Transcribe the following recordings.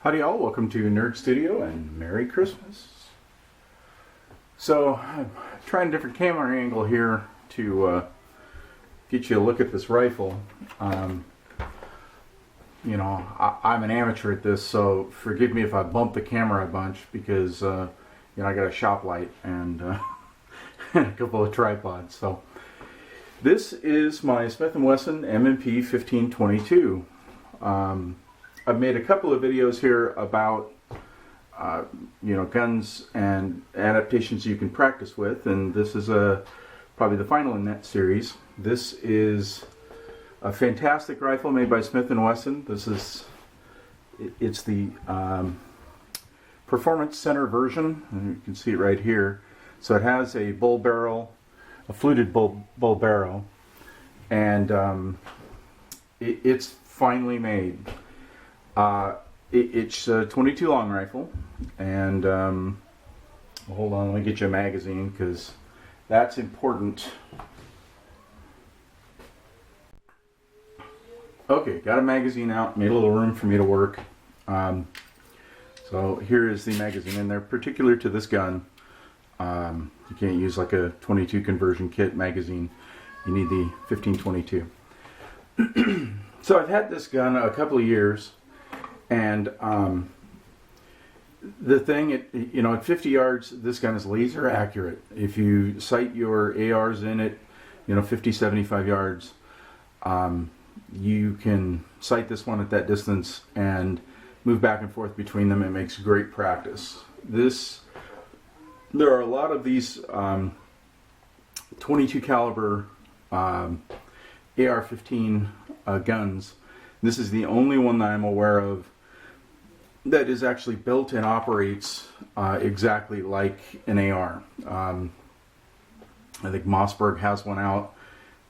Howdy y'all, welcome to Nerd Studio and Merry Christmas. So I'm trying a different camera angle here to get you a look at this rifle. You know, I'm an amateur at this, so forgive me if I bump the camera a bunch because you know, I got a shop light and a couple of tripods. So this is my Smith and Wesson M&P15-22. I've made a couple of videos here about you know, guns and adaptations you can practice with, and this is probably the final in that series. This is a fantastic rifle made by Smith and Wesson. It's the Performance Center version, and you can see it right here. So it has a bull barrel, a fluted bull barrel, and it's finely made. It's a 22 long rifle, and hold on, let me get you a magazine because that's important. Okay, got a magazine out, made a little room for me to work. So here is the magazine, and they're particular to this gun. You can't use like a 22 conversion kit magazine. You need the 15-22. So I've had this gun a couple of years. And the thing, you know, at 50 yards, this gun is laser accurate. If you sight your ARs in it, you know, 50, 75 yards, you can sight this one at that distance and move back and forth between them. It makes great practice. There are a lot of these 22 caliber AR-15 guns. This is the only one that I'm aware of that is actually built and operates exactly like an AR. I think Mossberg has one out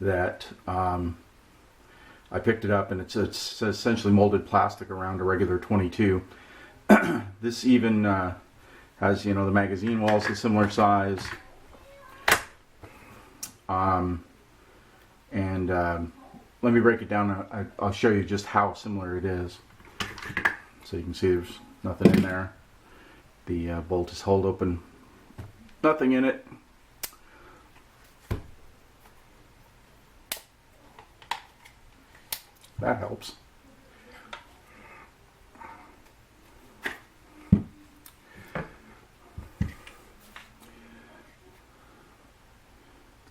that I picked it up, and it's essentially molded plastic around a regular 22. This even has, you know, the magazine wall's a similar size, and let me break it down. I'll show you just how similar it is. So you can see there's nothing in there. The bolt is held open. Nothing in it. That helps.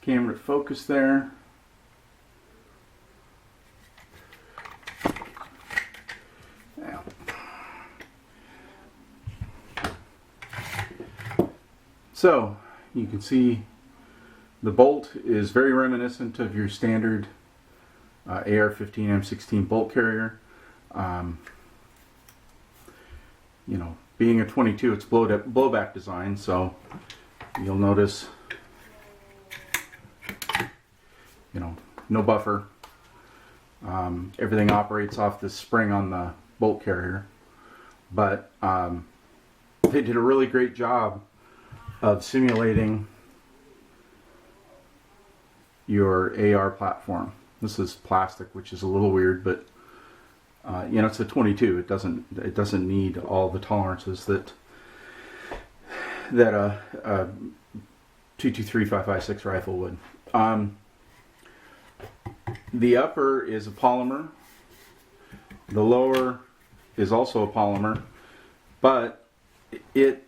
Camera focus there. So you can see the bolt is very reminiscent of your standard AR-15 M16 bolt carrier. You know, being a 22, it's blowback design, so you'll notice, you know, no buffer. Everything operates off this spring on the bolt carrier, but they did a really great job of simulating your AR platform. This is plastic, which is a little weird, but you know, it's a 22. It doesn't need all the tolerances that that a 223-556 rifle would. The upper is a polymer. The lower is also a polymer, but it,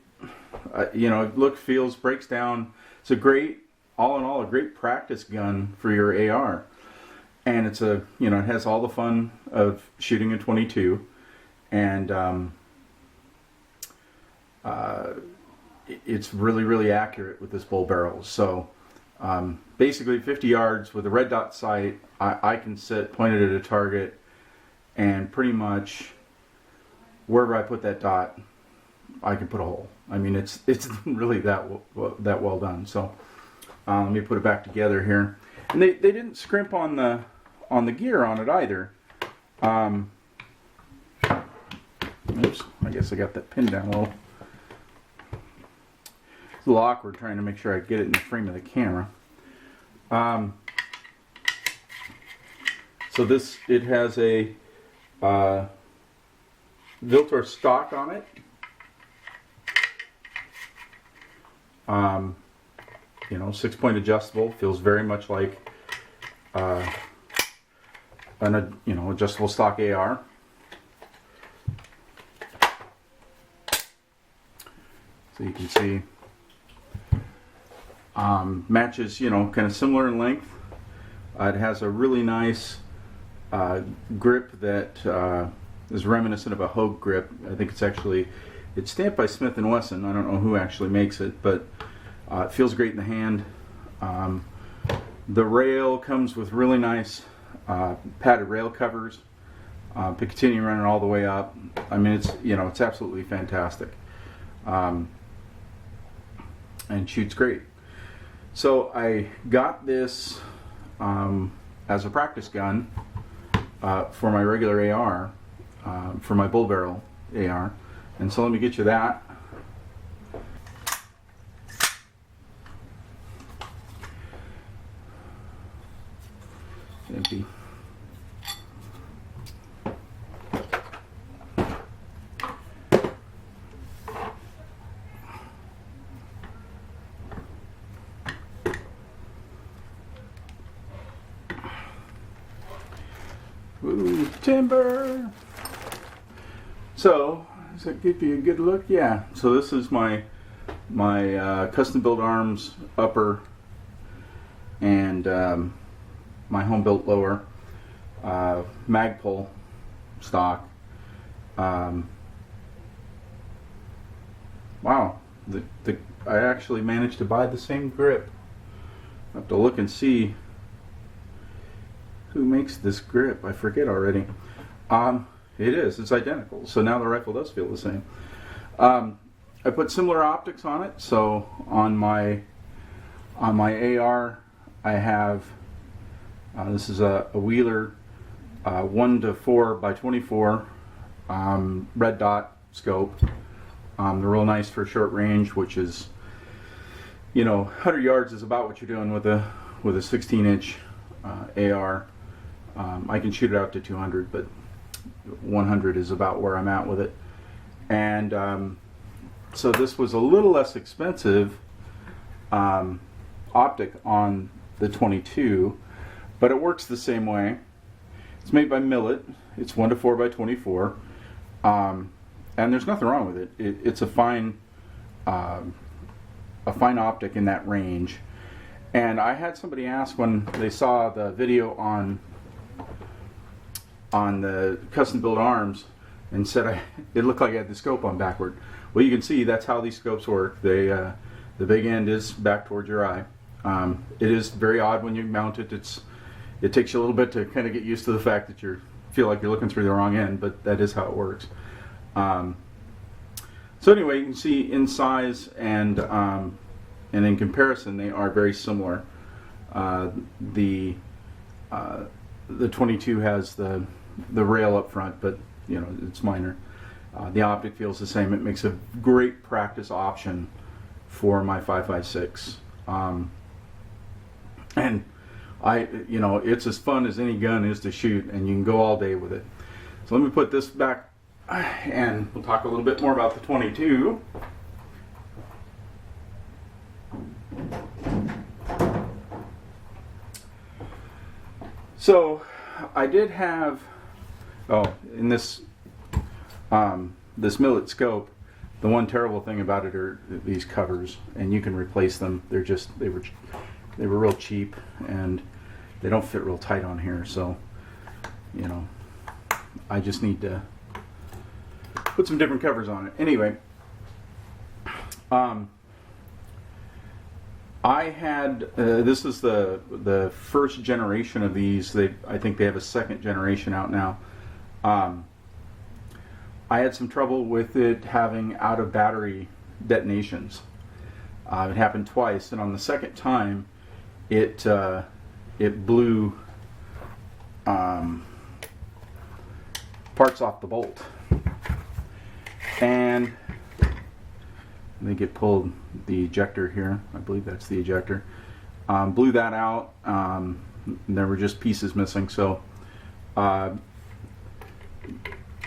look, feels, breaks down. It's a great, all in all, a great practice gun for your AR. And it's it has all the fun of shooting a 22, and it's really, really accurate with this bull barrel. So basically 50 yards with a red dot sight, I can sit pointed at a target, and pretty much wherever I put that dot, I can put a hole. I mean, it's really that well done. So let me put it back together here. And they didn't scrimp on the gear on it either. Oops, I guess I got that pin down a little. It's a little awkward trying to make sure I get it in the frame of the camera. So it has a Viltor stock on it. 6-point adjustable, feels very much like an adjustable stock AR. So you can see matches, kind of similar in length. It has a really nice grip that is reminiscent of a Hogue grip. I think it's stamped by Smith and Wesson. I don't know who actually makes it, but it feels great in the hand. The rail comes with really nice padded rail covers. Picatinny running all the way up. I mean, it's absolutely fantastic, and shoots great. So I got this as a practice gun for my regular AR, for my bull barrel AR. And so let me get you that. Empty. Ooh, timber. So, does that give you a good look? Yeah. So this is my custom built arms upper and my home built lower, Magpul stock. Wow. I actually managed to buy the same grip. I have to look and see who makes this grip. I forget already. It's identical. So now the rifle does feel the same. I put similar optics on it. So on my AR, I have this is a Wheeler 1-4x24 red dot scope. They're real nice for short range, which is 100 yards is about what you're doing with a 16-inch AR. I can shoot it out to 200, but 100 is about where I'm at with it. And so this was a little less expensive optic on the 22, but it works the same way. It's made by Millet. It's 1-4x24, and there's nothing wrong with it. It's a fine optic in that range. And I had somebody ask when they saw the video on the custom built arms and said it looked like I had the scope on backward. Well, you can see that's how these scopes work. The big end is back towards your eye. It is very odd when you mount it. It takes you a little bit to kind of get used to the fact that you feel like you're looking through the wrong end, but that is how it works. So anyway, you can see in size and in comparison, they are very similar. The 22 has the rail up front, but it's minor. The optic feels the same. It makes a great practice option for my 5.56, and it's as fun as any gun is to shoot, and you can go all day with it. So let me put this back, and we'll talk a little bit more about the 22. So I did have, in this this millet scope, the one terrible thing about it are these covers, and you can replace them. They were real cheap, and they don't fit real tight on here. So, you know, I just need to put some different covers on it. Anyway, I had this is the first generation of these. I think they have a second generation out now. I had some trouble with it having out of battery detonations. It happened twice, and on the second time, it blew parts off the bolt, and they get pulled. The ejector here, I believe that's the ejector, blew that out. There were just pieces missing. So,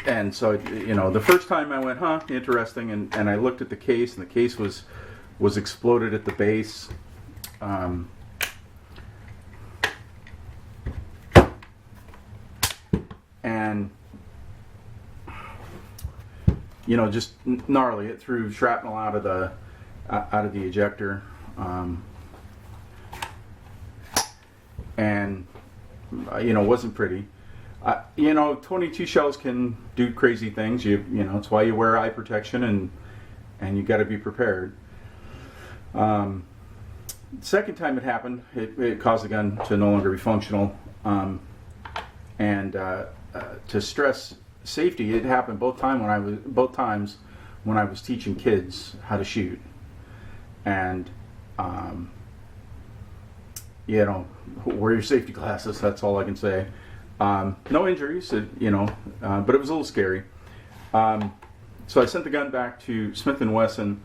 and so, you know, the first time I went, interesting, and I looked at the case, and the case was exploded at the base. And you know, just gnarly. It threw shrapnel out of the ejector, and you know, wasn't pretty. You know, 22 shells can do crazy things. You know, it's why you wear eye protection, and you got to be prepared. Second time it happened, it caused the gun to no longer be functional, and to stress safety, it happened both times when I was teaching kids how to shoot, and you know, wear your safety glasses. That's all I can say. No injuries, you know, but it was a little scary. So I sent the gun back to Smith and Wesson.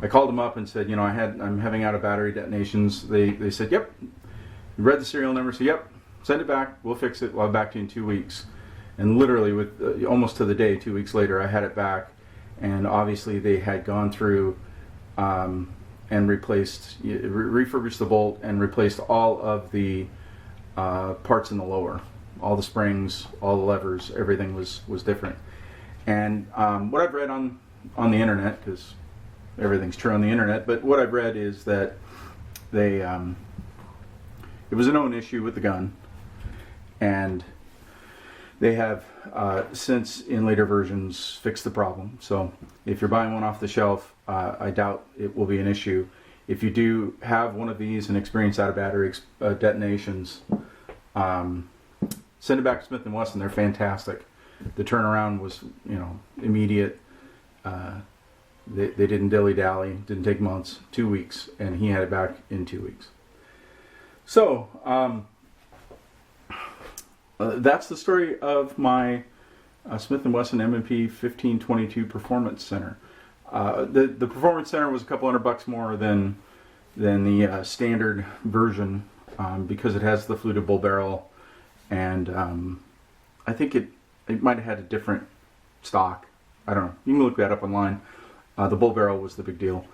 I called them up and said, you know, I'm having out of battery detonations. They said, yep. You read the serial number, so yep, send it back. We'll fix it. We'll have it back to you in 2 weeks. And literally, with almost to the day, 2 weeks later, I had it back. And obviously, they had gone through and refurbished the bolt and replaced all of the parts in the lower. All the springs, all the levers, everything was different. And what I've read on the internet, because everything's true on the internet, but what I've read is that it was a known issue with the gun, and they have since in later versions fixed the problem. So if you're buying one off the shelf, I doubt it will be an issue. If you do have one of these and experience out of battery detonations, send it back to Smith and Wesson. They're fantastic. The turnaround was, you know, immediate. They didn't dilly-dally. Didn't take months. 2 weeks, and he had it back in 2 weeks. So that's the story of my Smith and Wesson M&P15-22 Performance Center. The Performance Center was a couple $100 more than the standard version because it has the fluted bull barrel, and I think it might have had a different stock. I don't know. You can look that up online. The bull barrel was the big deal,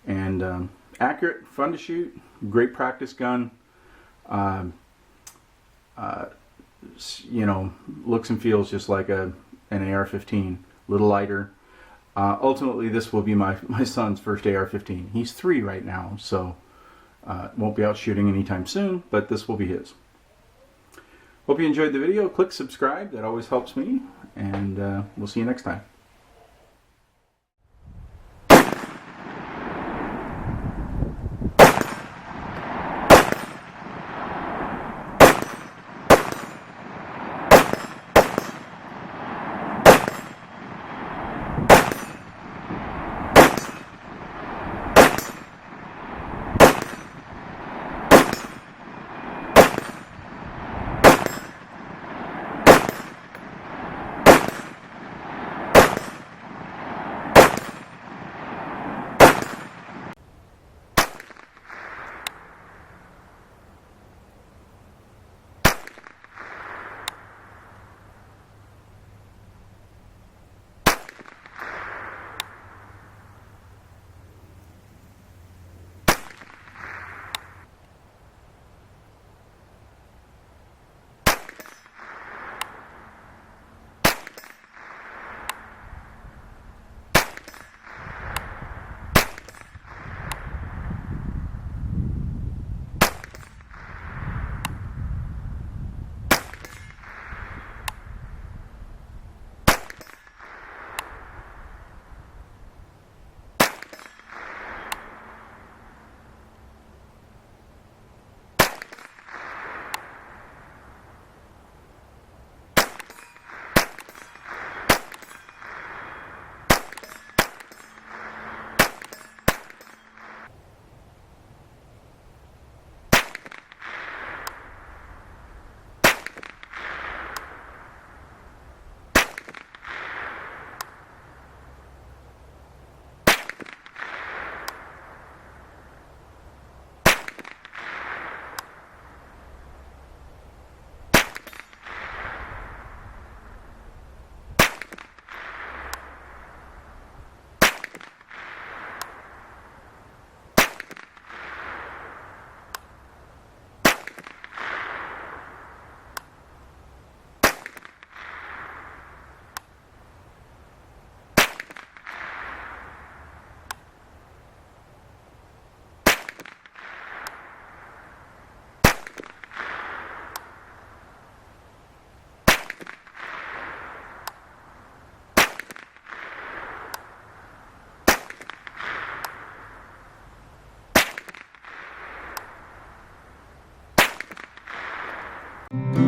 and accurate, fun to shoot, great practice gun. You know, looks and feels just like an AR-15, a little lighter. Ultimately, this will be my son's first AR-15. He's 3 right now, so won't be out shooting anytime soon, but this will be his. Hope you enjoyed the video. Click subscribe. That always helps me, and we'll see you next time. you.